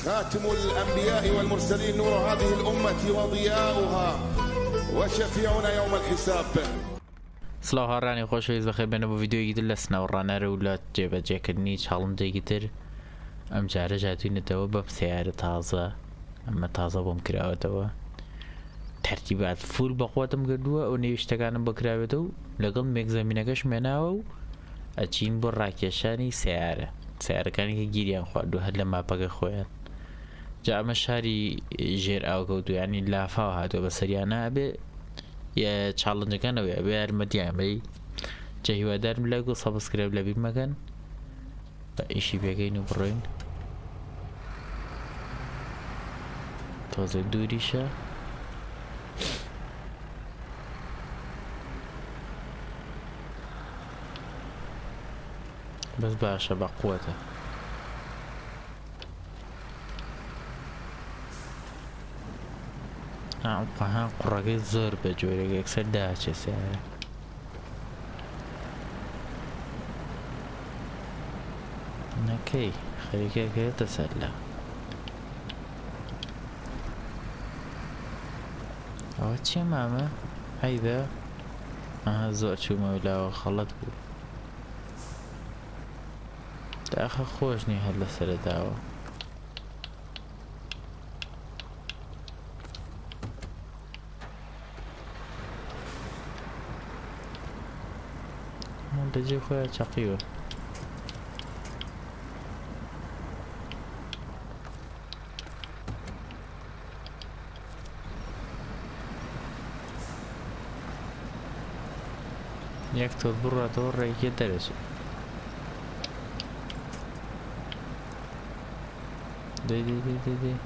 خاتم الأنبياء والمرسلين، نور هذه الأمة وضياؤها وشفيعنا يوم الحساب. سلااو هەڕانی خۆشەویست بەخێر بێنە بۆ ڤیددیۆیەکی تر لە سنەوەڕانەرە و لە جێبەجێکردنی چاڵنجێکی تر. ئەم جارە هاتووینەتەوە بەم سیارە تازە، ئەمە تازە بۆم کراوەتەوە، تەرتیبات فول بەخواتم کردووە، ئەو نێویشتەکانم بەکراوێتە و لەگەڵ مێگزەمینەکەش مێناوە و ئەچین بۆ ڕاکێشانی سیارەکانی کە گیریان خواردووە هەر لە ماپەکە خۆیان. جا ئەمە شاری ژێر ئاوکەوتو، ینی لافاوە هاتووە بە سەریانە، ئەبێ چاڵنجەکانەوەی ئەبێ یارمەتیان بەی. جا هیوادارم لایک و سەبسکرایب لە بیر مەکەن، بە ئیشی پێکەین و بڕۆین. تۆزە دووریشە بەس باشە بە قووەتە. قەها قوڕەکەی زۆر بە جۆرێک یەکسەر داچێ سیارە. نەکەی خەریکەکەوێتە سەر لە ئەوە چیە مامە؟ هەیدا زۆر چوومە لاوە خەڵەت بوو، داخە خۆشنی هەر لە سەرەداوە. دەجێ خۆیان چەقیوە. یەک تۆ بڕاتەوە ڕێکێ دەرەچێت. دەی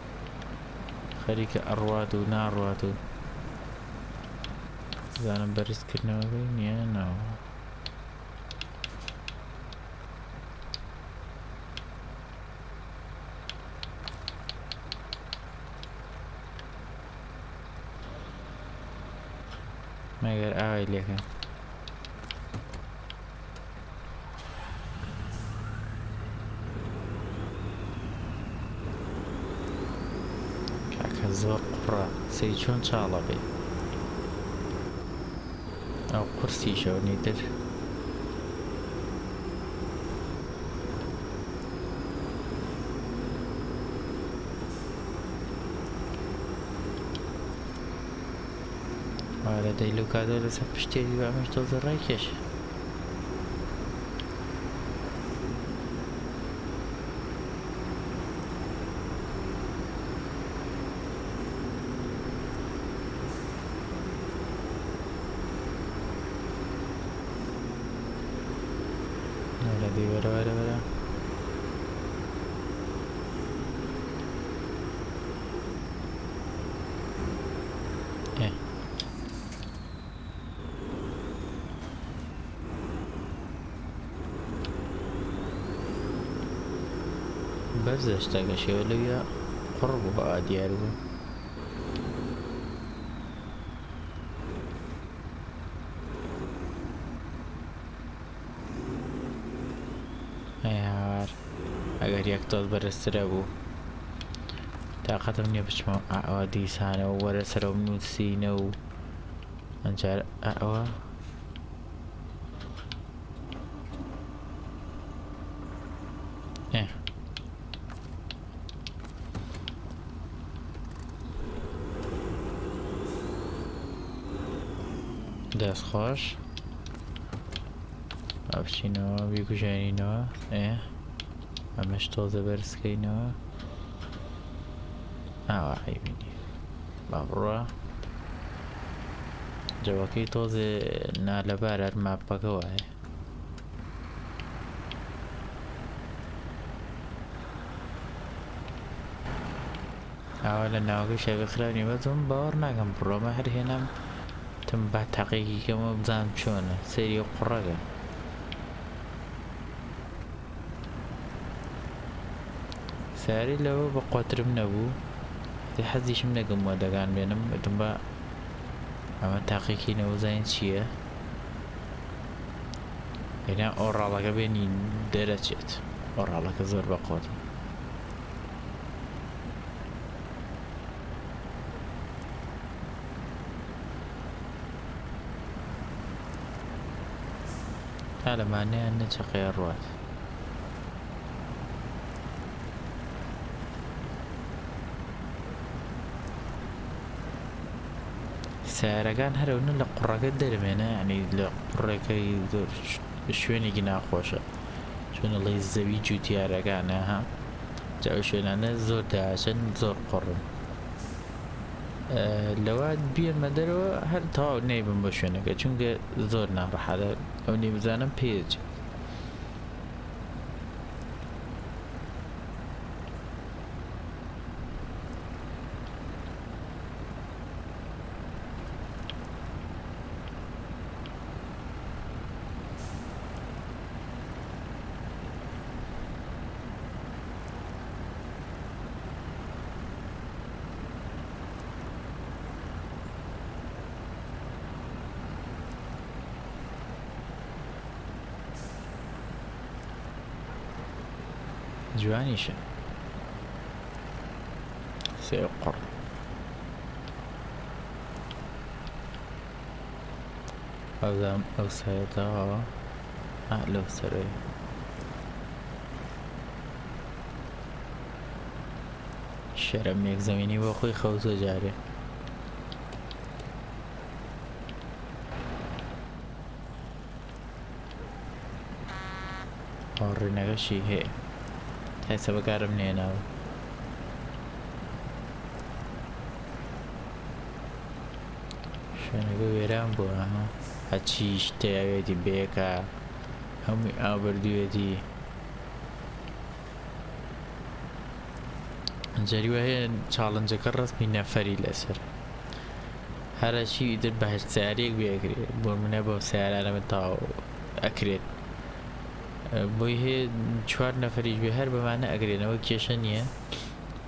خەریکە ئەڕوات و ناڕوات و زانم بەرزکردنەوەی نییە ناوە. مەگەر ئاوای لێکە کاکە زۆر قوڕە، سەی چۆن چاڵە بێ. ئەو قورسی شەونی تر وارە دەیل و کاتۆ لەسەر پشتێری بامەش تۆزە ڕایکێشە. وارە دەی وەرە بەرزە شتەکە شێوە لەویە قوڕ بووە دیار بوو. هاوار ئەگەر یەک تۆز بەرزترە بوو تاقەتم نییە بچمەوە ئەوە دیسانەوە وەرە سەرەوە نووسینە و ئەنجار ئەوە دەست خۆش بچینەوە بیکوژێنینەوە. ئەمەش تۆزە بەرزکەینەوە. ئاوا حیبینی با بڕوە جەوەکەی تۆزێ نالەبار هەر ماپەکە وایە. ئاوا لە ناوەکەی شەوێخراونی بەزم باوەڕ ناکەم بڕۆمە هەر هێنام تم با تاقیێکی کەمە بزانم چۆنە سەیری قوڕەکە. سیاری لەوە بە قۆترم نەبوو، حەزیشم نەکەم وە دەگان بێنم بەتم بە ئەمە تاقیێکی نەوەزانین چییە. هێنا ئۆڕاڵەکە بێنی دەرەچێت، ئۆڕاڵەکە زۆر بە قۆتە. على معناه أن شقي الروات سعرەکان هەرەونە لە قوڕەکە دەرمێنە ینی لە قوڕێکەی زۆر شوێنێکی ناخۆشە چونەڵی زەوی جوتیارەکانە ها جا ئەو شوێنانە زۆر داچن زۆر قڕن لەوە بیێمە دەرەوە هەر تەواو نەیبم بە شوێنەکە چونکە زۆر ناڕەحەتە ئەو نێبزانم پێچ جوانیشە سێ قڕ ئەوزام ئەو سایەتەوە لەو سەرەوەی شەرەمێک زەمینی بۆ خۆی خەوتە جارێ ڕێنەکەشی هەیە هەیسە بەکارم نێناوە شوێنەکە وێران بووە هەچی شتەیەوێتی بەیەکە هەمووی ئابردوێتی جەریوە هەیە چاڵنجەکە ڕستمی نەفەری لەسەر هەرچی ئیتر بە هەشت سیارێک بێکرێت بۆ منە بۆ سیارانەمە تاو ئەکرێت بۆی هەیە 4 نەفەریش بێ هەر بەمانە ئەگرێنەوە کێشە نییە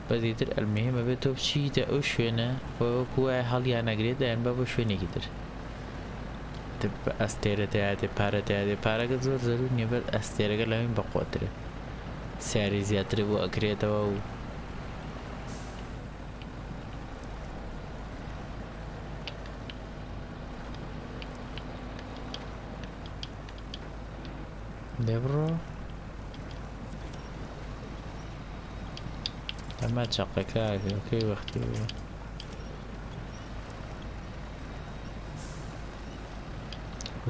بەزیتر ئەلمێمە بێت تۆ بچیتە ئەو شوێنە وەکو وایە هەڵیان نەگرێت دایان بە بۆ شوێنێکی تر ئەستێرە دەیاتێ پارە دەیاتێ پارەکە زۆر زەرور نییە بەر ئەستێرەکە لەوین بەقۆترە سیاری زیاتر بۆ ئەکرێتەوە و دەبڕۆ ئەمە چەقەکە ئەکەی وەختی بووە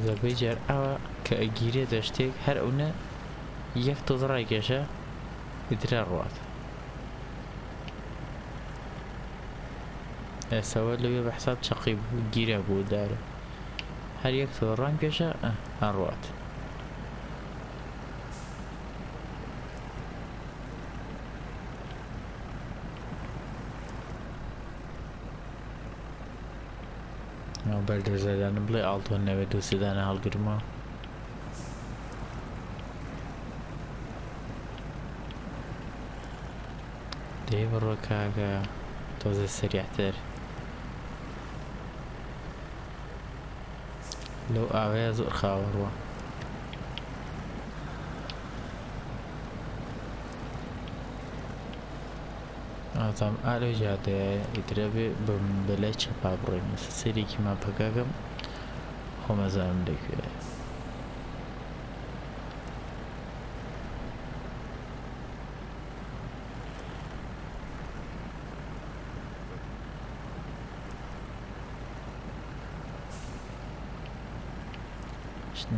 زەبەی جار ئەوە کە ئەگیرێتە شتێک هەر ئەوە یەک تۆز ڕایکێشە ئیترا ڕوات ئێساوە لەوێ بە حساب چەقی بوو گیرە بوو دارە هەر یەک تۆز ڕان کێشە ئەڕوات بەردەرزەدانم بڵێ ئاڵتۆن نەوێت دووسێدانە هەڵگرمەوە دەی بڕۆ کاکە تۆزە سەریعتر لەو ئاوەیە زۆر خاوەڕوە ئازام ئالۆ جادەیە ئیترە بێ بەلای چەپا بڕۆین سەرێکی ماپەکەکەم خۆمەزانم لەکوێ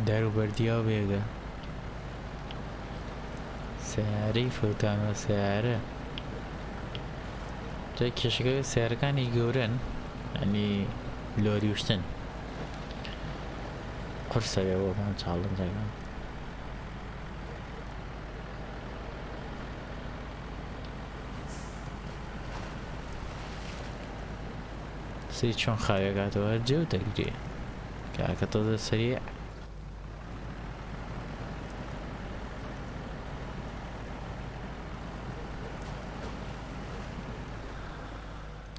دار و بەردیا و بێگە سیارەی فەوتانە سیارە جای کێشەکە سیارەکانی گەورەن ینی لۆری وشتن قورسەوێ بۆمان چاڵنجەکان سی چۆن خاوێکاتەوە هەر جێو دەگرێ کاکە تۆزە سەریع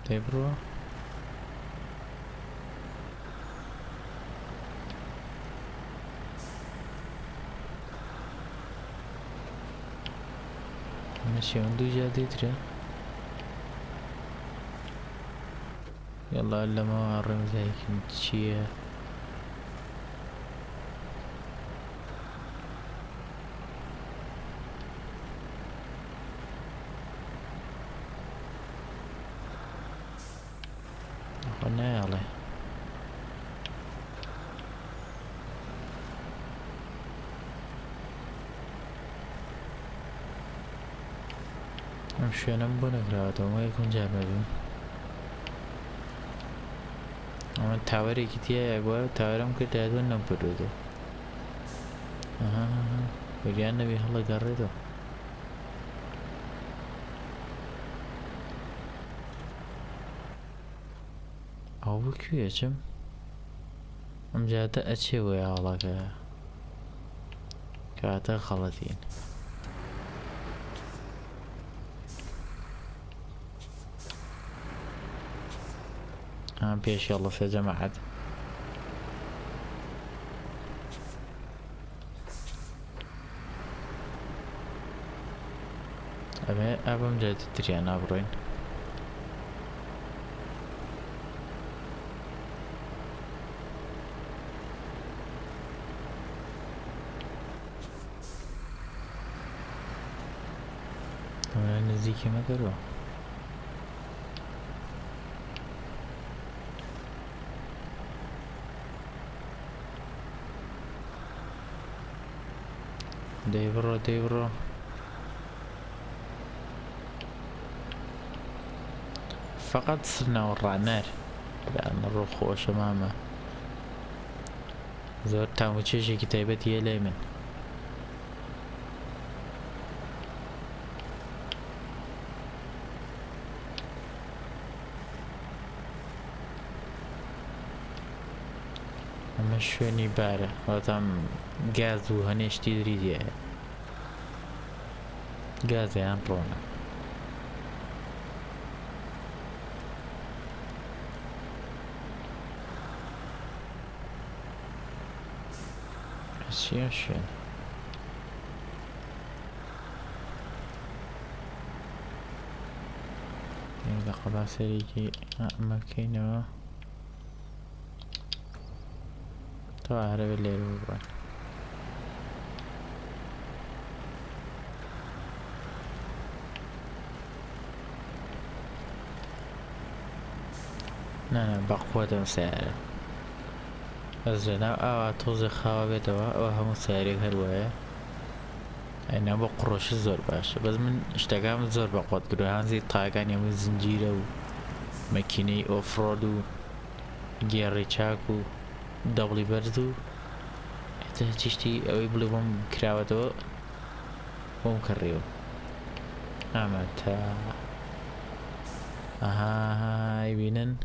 دەی بڕۆ ماشي دوو جادەیترە یەڵا لەمەوە ڕێمزایەکی چییە قلنا يلا امشي انا مبنى كراتو ما يكون جامعي اما تاوري كتير اقوى تاورم كده هدو نمبرودو اها وجانا بي هلا قريدو او بكو يجم ام جاتا اتشي ويا الله كاتا خلطين بيش يلا في جماعة أبم جاي تدري أنا أبروين أنا نزيكي ما دروا ديبرو فقط صرنا وراء النار لأن الروح خوش أمامه زور تامو تشيشي كتابتي يا ليمن أما شويني بارة وطم غاز وهنشتي دريدي غاز يعني رونا شين إذا قبع سريجي مكينة تو أعرف الليل وبرا لا بقوة مساعدة الزنا أو توزي خوابي دوا أو هم ساري هالوايا أنا بقروش الزور باش بس من اشتاقام الزور بقوات قدوهان زي طاقان يمو زنجيرة ومكيني أوفرود وجيري تشاكو دبلي بردو حتى تشتي أو يبلي بوم كراوتو بوم كريو أمتا أها يبينن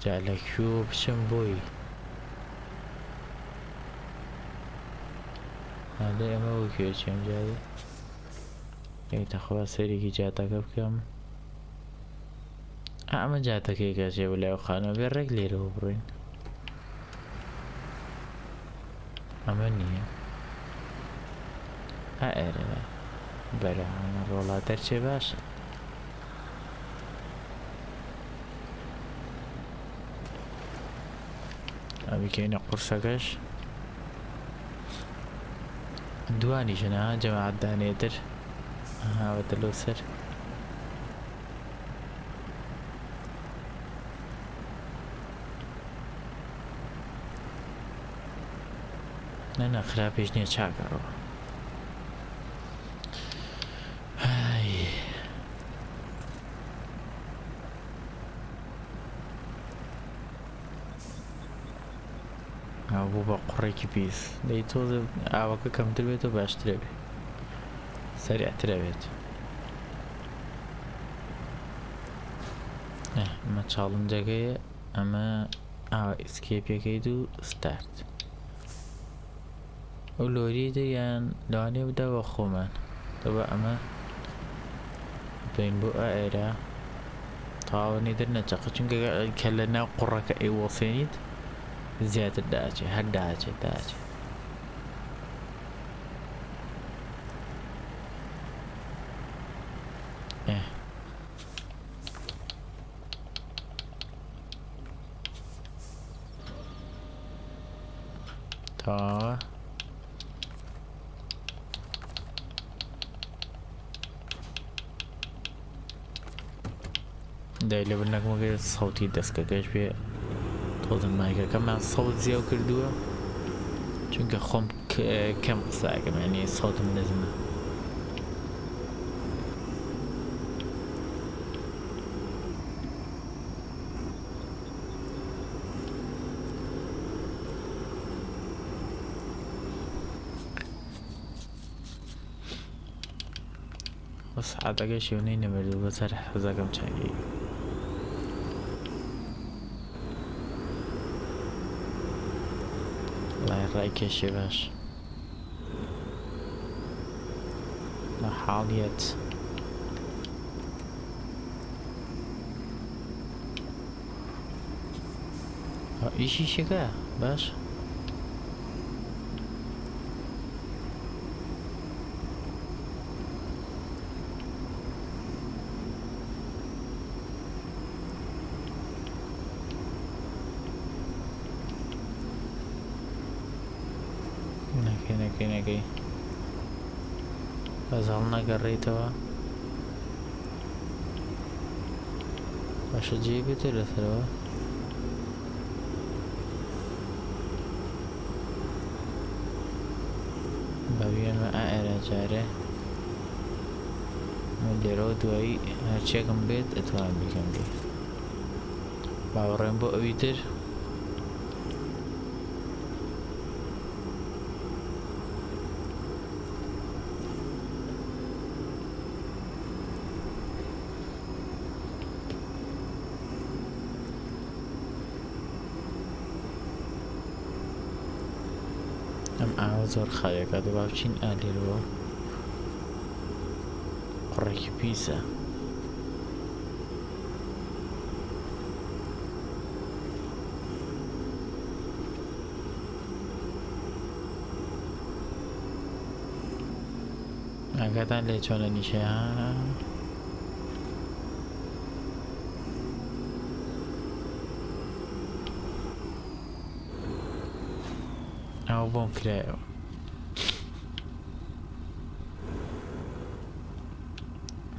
جعلك شوف شنبوي هذا ما هو كيوش يوم جاي اي تخوى سيري كي جاتك بكم اما جاتك كي كاشي ولا يخانو بيرك لي روبرين امني اعرف برا انا رولا ترشي باشا ابي كاين قرصكش دواني شنا جماعة دانيتر ها ودلوسر انا خرابيش نية شاكرو هاي أبو بقريك بيس ليتو أوكا كم تربيتو باش تربي سريع تربيت ما تشالنجا جاي أما اسكيب يكيدو ستارت ولوري ديان لاني بدا وخومان طبعا أما بين بقى إيرا طاوني درنا تاقو چونك كلنا قرك أي وصينيد زيادة داجي هداجي داجي تا دای لە بنەکمەگە سەوتی دەستکەکەش بێ تۆزم مایکەکەمان سەوت زیاو کردووە چونکە خۆم کەم قساکەم یعنی سەوتم نزمە سعادەکە شێونەی نەبەردوو بەسەر حەزەکەم چاکی وڵای ڕای کێشێ باش بە حاڵیەت ئیشی شەکە باش نەکەی بەس هەڵ نەگەڕێیتەوە باشە جێ بێتە لەسەرەوە بەویانمە ئائێرە جارێ من لێرەوە دوایی هەرچێکم بێت ئەتوانم بیکەم بێ باوەڕێم بۆ ئەوی تر ئەم ئاوە زۆر خاوێکە دوو با بچین ئالێرەوە قڕێکی پیسە ئاگاتان لێ چۆنە نیشەیان ئەوە بۆم کرایەوە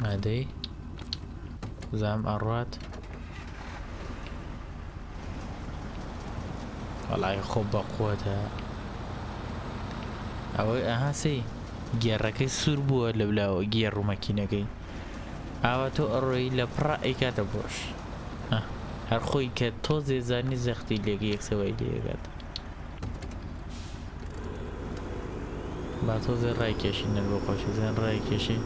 مادەی زام ئەڕوات وەڵای خۆ بەقووەتە ئەوەی ئەهاسی گێڕەکەی سوور بووە لە بلاوە گێڕ و مەکینەکەی ئاوا تۆ ئەڕۆی لە پڕە ئەیکاتە بۆش هەر خۆی کە تۆ زێزانی زەختی لێگە یەکسەوەی لێگات با تۆزێ ڕای کێشینە بۆ خۆشیزان ڕای کێشین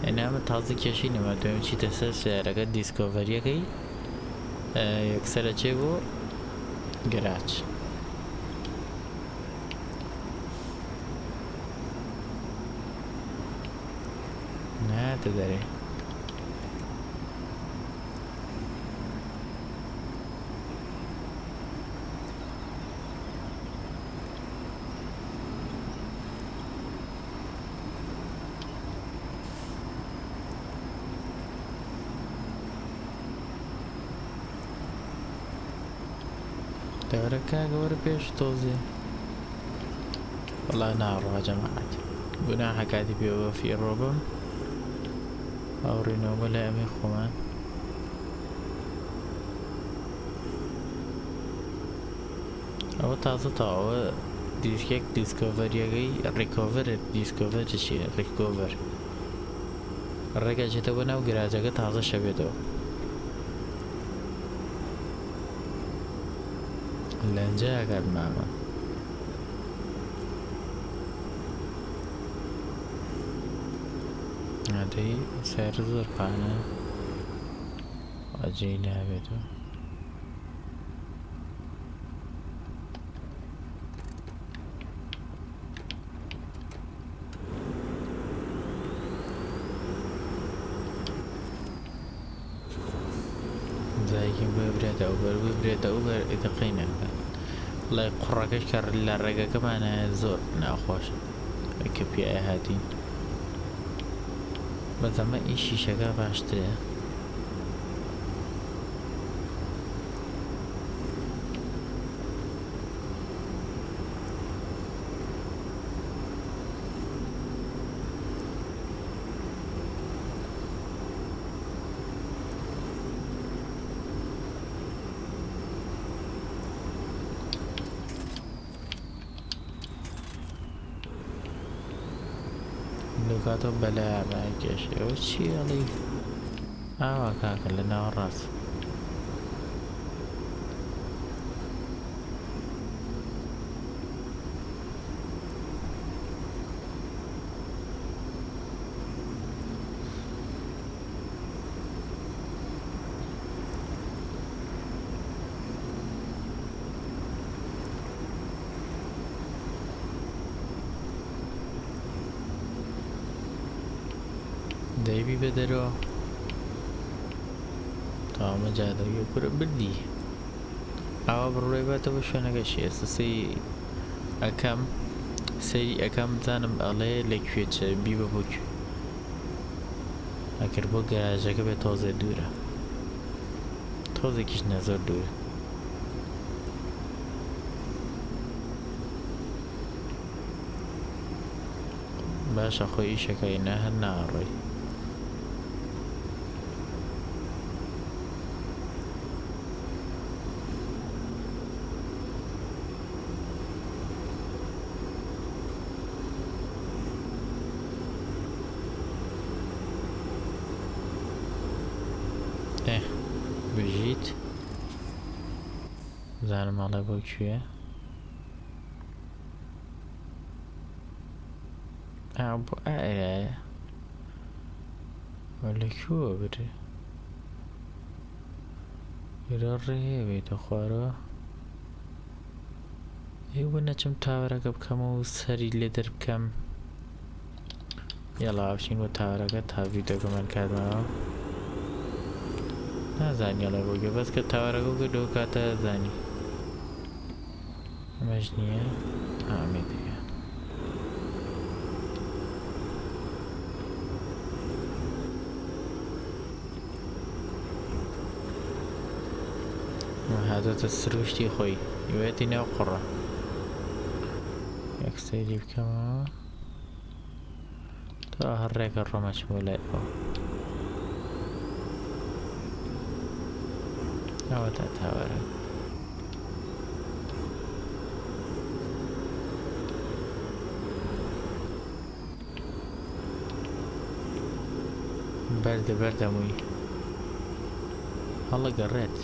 ئەنامە تازە کێشی نەما دوێم چیتە سەر سیارەکە دیسکۆڤەریەکەی یەکسەرە چێ بۆ گەراج ناتە دەرێ دەورە کاگەوەرە پێش تۆزێ وەڵا ناڕوا جەماعەت گوناحە کاتی پێوە فیڕۆ بم ئەوڕینەوە لە ئەمێ خۆمان ئەوە تازە تاوە دیسکێک دیسکۆڤەریەکەی ڕیکۆڤەر دیسکۆڤەر چیە ڕیکۆڤەر ڕێگەچێتەوە ناو گراجەکە تازە شەبێتەوە لەنجە ئەگەر مامە ئەدەی سەر زۆر پانە ئەجێی نابێتەوە زایکیم ببرێتە ئەوبەر ببرێتە ئەوبەر ئیدەقەی نەکە وڵای قوڕەکەش کە لە ڕێگەکەمانە زۆر ناخۆشە کە پیایە هاتین بەزەمە ئیش شیشەکە باشترە كاتو بلا ما كيش وشي علي كاكا لنا الراس دايبي بدرو طعم جادا يكر بدي برويبات وشو نقشي اساسي اكم سي اكم زانم عليه لكويتش بيبا بوك اكر بو گراجه که به تازه دوره تازه کش نظر دوره باش اخوي ايشا كاينه هالناري بجيت زانم على بوكشوية أبو أعلى ولا شو بدي يرى بيت أخوارو ايوه نجم تاورك بكم وسري لدر بكم يلا عاوشين وتاورك تا فيديو كمان كادما نازاني يلا بوجه بس كتاورك وكدو كاتا زاني مجنية عميدية هذا تسروشتي خوي يواتي ناو قرة يكسيري بكما ترى هالريك الرمش ولا أو تتاورك برد موي هلا قريت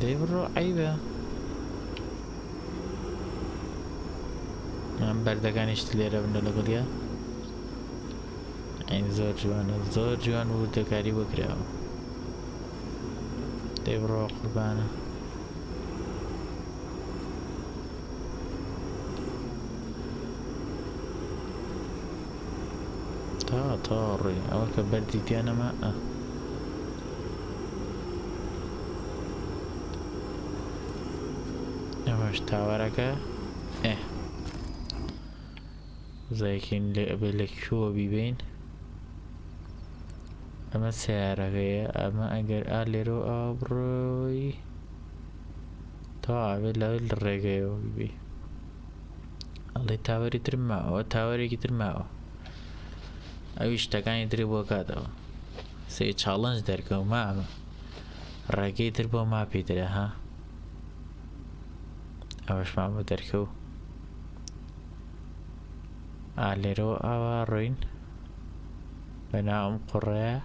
ديبرو عيبة بردگان اشتليرا بنا لقليا عين زور جوان وردكاري بكراو ديبرو قربانا طاري اول كبردي ديانا ما ايش تاورك زيكين لك شو بيبين اما سيارة اما اگر اليرو ابروي طابع الرقايو بيبي الله تاوري ترماو تاوري كي ترماو اويش تاكاني دريبو كادو سي تشالنج دركو ما رقاي دربو ما بيدري ها اوش ما بدركو اليرو اواروين بناهم قرية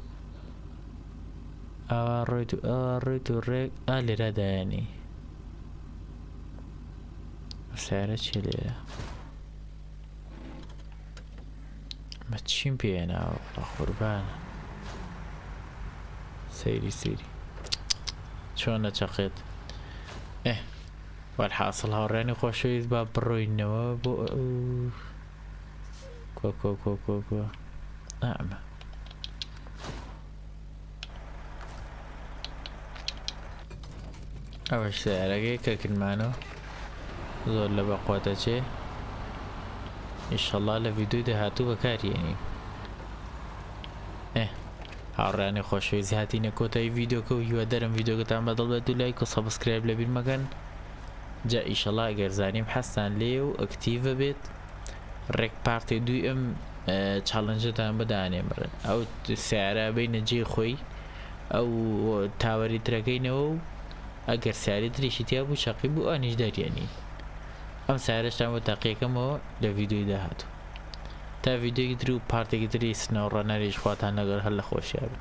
اوارويتو ريك اليرا داني سعره چليه ما تشين بينا قربان سيري شلون تشقيت والحاصل هوراني خوشوي باب بروين نوابو كو نعم اول سعره كاكن مانو زور لبقوته چه ان شاء الله لفيديو ده هاتو بكاري يعني هاراني خوشويزي هاتينا كوتاي فيديو كو يو درم فيديو كتان بدل بدو لايك و سبسكرايب لبين مكان جا ان شاء الله اگر زانيم حسن ليو اكتيف بيت ريك بارتي دو تشالنج تان بداني مرة او سعره بين جي خوي او تاوري تركينو ئەگەر سیاری دریشی تیا بوو شەقی بوو ئەنیش دەریێنی ئەم سیارەشتان بۆ تاقیەکەمەوە لە ڤیدیۆی داهاتوو تا ڤیدیۆی تر و پارتێکی تری سنەوڕەنەریش خواتان لەگەڵ هەر لە خۆشیار بن.